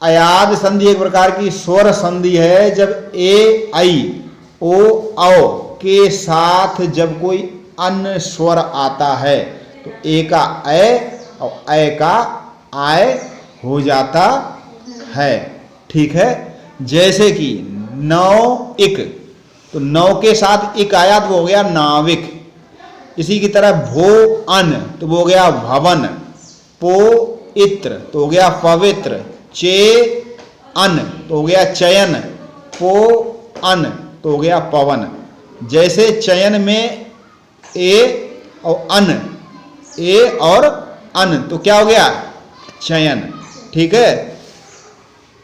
अयाद संधि एक प्रकार की स्वर संधि है। जब ए आई ओ औ के साथ जब कोई अन्य स्वर आता है तो ए का ए और ए का आय हो जाता है। ठीक है, जैसे कि नौ इक, तो नौ के साथ इक आया तो वो हो गया नाविक। इसी की तरह भो अन तो वो हो गया भवन। पो इत्र तो हो गया पवित्र। चे अन तो हो गया चयन। पो अन तो हो गया पवन। जैसे चयन में ए और अन, ए और अन तो क्या हो गया चयन। ठीक है,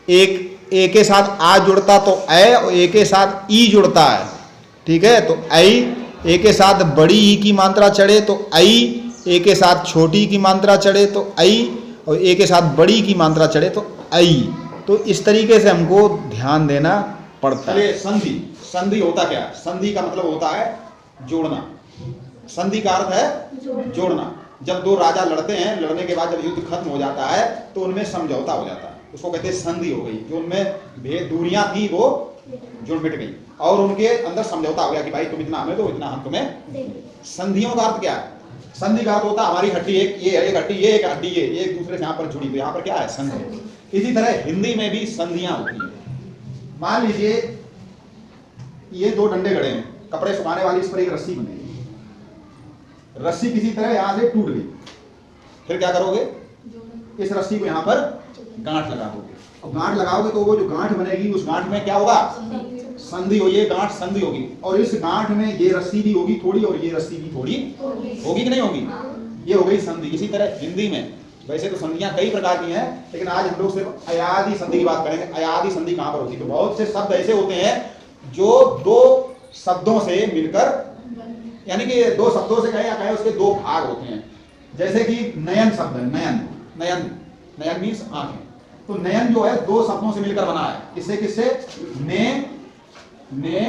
एक ए के साथ आ जुड़ता तो ए और ए के साथ ई जुड़ता है। ठीक है, तो आई ए के साथ बड़ी ई की मात्रा चढ़े तो आई, ए के साथ छोटी की मात्रा चढ़े तो आई, और ए के साथ बड़ी की मात्रा चढ़े तो आई। तो इस तरीके से हमको ध्यान देना पड़ता है। संधि, संधि होता क्या है? संधि का मतलब होता है जोड़ना। संधि का अर्थ है जोड़ना। जब दो राजा लड़ते हैं, लड़ने के बाद जब युद्ध खत्म हो जाता है तो उनमें समझौता हो जाता है, उसको कहते हैं संधि हो गई। जो उनमें भेद दूरियां थी वो जुड़ मिट गई और उनके अंदर समझौता हो गया कि भाई तुम इतना हमें दो, इतना हम तुम्हें। संधियों का अर्थ क्या है? संधि का अर्थ होता है हमारी हड्डी एक ये है, एक हड्डी ये, एक हड्डी ये, एक दूसरे से यहाँ पर जुड़ी। तो यहाँ पर क्या है? संधि। इसी तरह हिंदी में भी संधियां होती हैं। मान लीजिए ये दो डंडे गड़े हैं, कपड़े सुखाने वाली, इस पर एक रस्सी बनी, रस्सी किसी तरह यहां से टूट गई, फिर क्या करोगे? इस रस्सी को यहां पर गांठ लगाओगे, और गांठ लगाओगे तो वो जो गांठ बनेगी उस गांठ में क्या होगा? संधि हो। ये गांठ संधि होगी, और इस गांठ में ये रस्सी भी होगी थोड़ी और ये रस्सी भी थोड़ी होगी कि नहीं होगी? ये हो गई संधि। इसी तरह हिंदी में वैसे तो संधियां कई प्रकार की हैं, लेकिन आज हम लोग सिर्फ अयादी संधि की बात करेंगे। अयादी संधि कहां पर होती है? तो बहुत से शब्द ऐसे होते हैं जो दो शब्दों से मिलकर, यानी कि दो शब्दों से कहे या कहे उसके दो भाग होते हैं। जैसे कि नयन शब्द है, नयन, नयन, नयन मीन्स आंखें। तो नयन जो है दो शब्दों से मिलकर बना है। किससे किससे? ने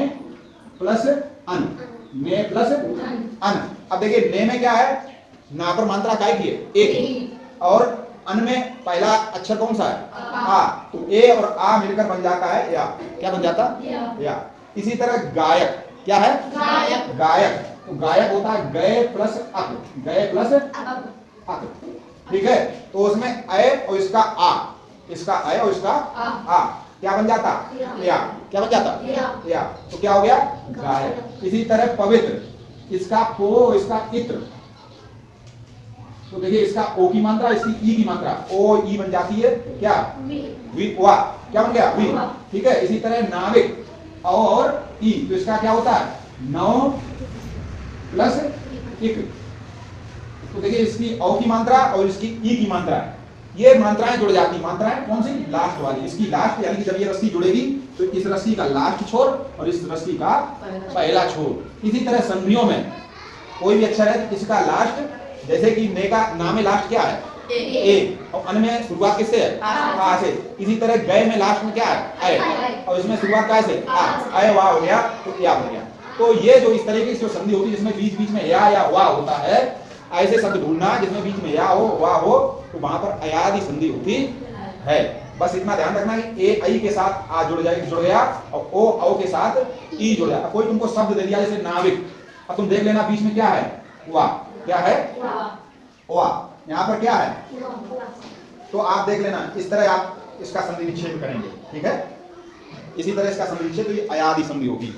प्लस अन, ने प्लस अन। अब देखिए ने में क्या है? ना पर मात्रा काय की है? एक। और अन में पहला अक्षर कौन सा है? आ। तो ए और आ मिलकर बन जाता है या। क्या बन जाता? या। इसी तरह गायक क्या है? गायक। गायक, तो गायक होता है गए प्लस अक, गए प्लस अक। ठीक है, तो उसमें अय और इसका आ, इसका अय और इसका आ क्या बन जाता? या। क्या बन जाता? या। तो क्या हो गया? गायक। इसी तरह पवित्र, इसका पो, इसका इत्र। तो देखिए इसका ओ की मात्रा, इसकी ई की मात्रा, ओ ई बन जाती है क्या? वी। वा। क्या बन गया? वी। ठीक है, इसी तरह नाविक और ई, तो इसका क्या होता है? नौ प्लस इक। तो देखिए इसकी औ की मात्रा और इसकी ई की मात्रा, ये मात्राएं जुड़ जाती। मात्राएं कौन सी? लास्ट वाली। इसकी लास्ट, यानी कि जब ये रस्सी जुड़ेगी तो इस रस्सी का लास्ट छोर और इस रस्सी का पहला छोर। इसी तरह संधियों में कोई भी अक्षर है इसका लास्ट, जैसे कि ने का नाम में लास्ट क्या है? ए, और अन में शुरुआत किससे है? आ से। इसी तरह गए में लास्ट में क्या है? अय, और इसमें शुरुआत क्या से? आ। अय वाह हो गया तो या हो गया। तो ये जो इस तरीके से संधि होती है जिसमें बीच बीच में या वाह होता है, ऐसे शब्द ढूंढना जिसमें बीच में या हो वाह हो, तो वहां पर अयादी संधि होती है। बस इतना ध्यान रखना कि ए आई के साथ आ जुड़ गया और ओ औ के साथ ई जुड़ गया। कोई तुमको शब्द दे दिया जैसे नाविक, अब तुम देख लेना बीच में क्या है? वाह। क्या है? वाह। यहाँ पर क्या है? तो आप देख लेना, इस तरह आप इसका संधि विच्छेद करेंगे। ठीक है, इसी तरह इसका संधि विच्छेद, तो ये अयादी संधि होगी।